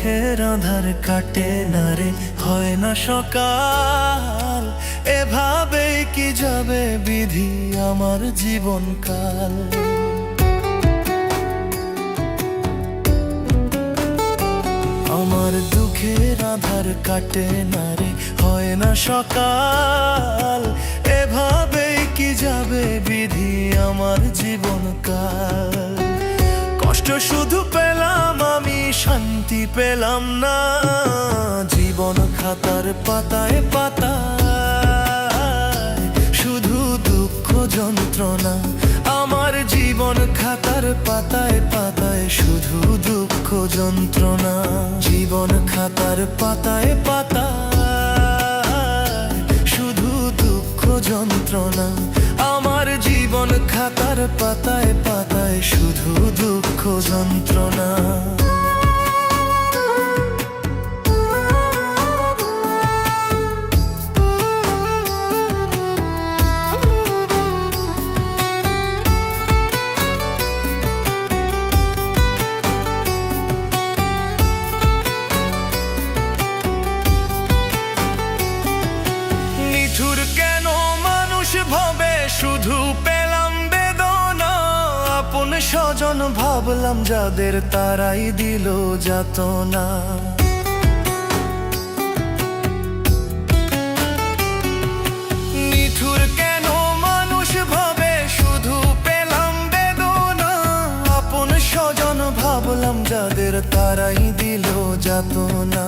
দুঃখের আধার কাটে না রে, হয় না সকাল। এভাবেই কি যাবে বিধি আমার জীবনকাল। আমার দুঃখের আধার কাটে না রে, হয় না সকাল। এভাবেই কি যাবে বিধি আমার জীবনকাল। কষ্ট শুধু পেলাম আমি, শান্তি পেলাম না। জীবন খাতার পাতায় পাতায় শুধু দুঃখ যন্ত্রণা। আমার জীবন খাতার পাতায় পাতায় শুধু দুঃখ যন্ত্রণা। জীবন খাতার পাতায় পাতায় শুধু দুঃখ যন্ত্রণা। আমার জীবন খাতার পাতায় পাতায় শুধু দুঃখ যন্ত্রণা। নিঠুর কেন মানুষ ভাবে, শুধু পেলাম বেদনা। আপন স্বজন ভাবলাম যাদের, তারাই দিল যাতনা। নিঠুর কেন মানুষ ভাবে, শুধু পেলাম বেদনা। আপন স্বজন ভাবলাম যাদের, তারাই দিল যাতনা।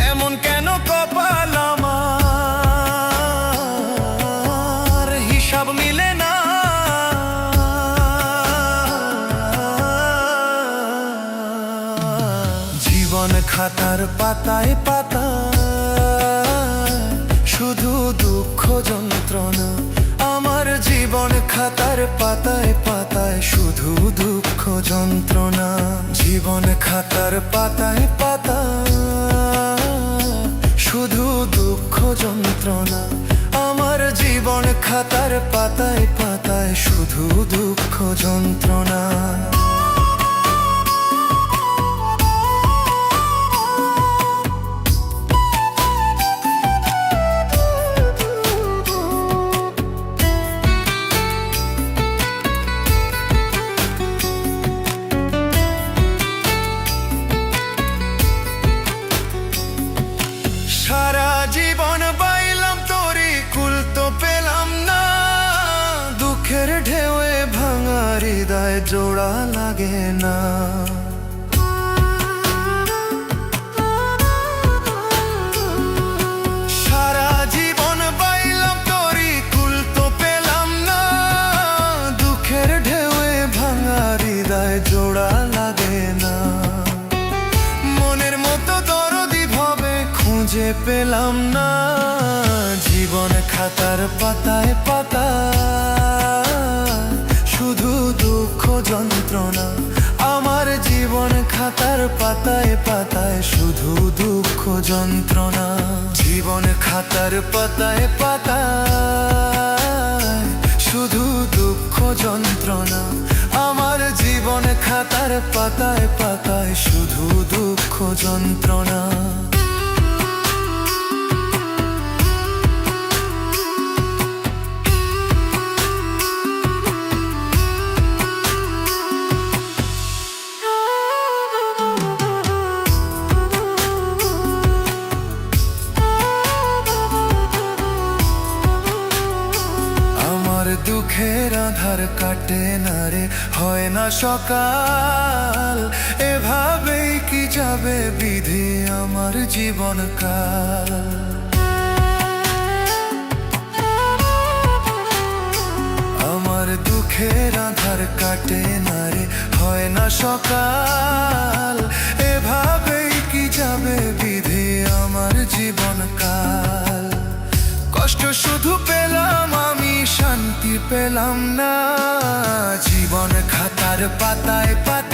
এমন কেন কপাল আমার, হিসাব মিলে না। জীবন খাতার পাতায় পাতায় শুধু দুঃখ যন্ত্রণা। আমার জীবন খাতার পাতায় পাতায় শুধু দুঃখ যন্ত্রণা। জীবন খাতার পাতায় পাতায় শুধু দুঃখ যন্ত্রণা। আমার জীবন খাতার পাতায় পাতায় শুধু দুঃখ যন্ত্রণা। সারা জীবন বাইলাম তোরি, কুল তো পেলাম না। দুঃখের ঢেউয়ে ভাঙা হৃদয় জোড়া লাগে না। সারা জীবন বাইলাম তোরি, কুল তো পেলাম না। দুঃখের ঢেউয়ে ভাঙা হৃদয় জোড়া লাগে না। মনের মতো দরদি ভাবে খুঁজে পেলাম না। জীবন খাতার পাতায় পাতায় শুধু দুঃখ যন্ত্রণা। আমার জীবন খাতার পাতায় পাতায় শুধু দুঃখ যন্ত্রণা। জীবন খাতার পাতায় পাতায় শুধু দুঃখ যন্ত্রণা। আমার জীবন খাতার পাতায় পাতায় শুধু দুঃখ যন্ত্রণা। দুঃখের আধার কাটে না রে, হয় না সকাল। এভাবেই কি যাবে বিধি আমার জীবনকাল। আমার দুঃখের আধার কাটে না রে, হয় না সকাল। এভাবেই কি যাবে বিধি আমার জীবনকাল। কষ্ট শুধু পেলাম আমি, শান্তি পেলাম না। জীবন খাতার পাতায় পাতায়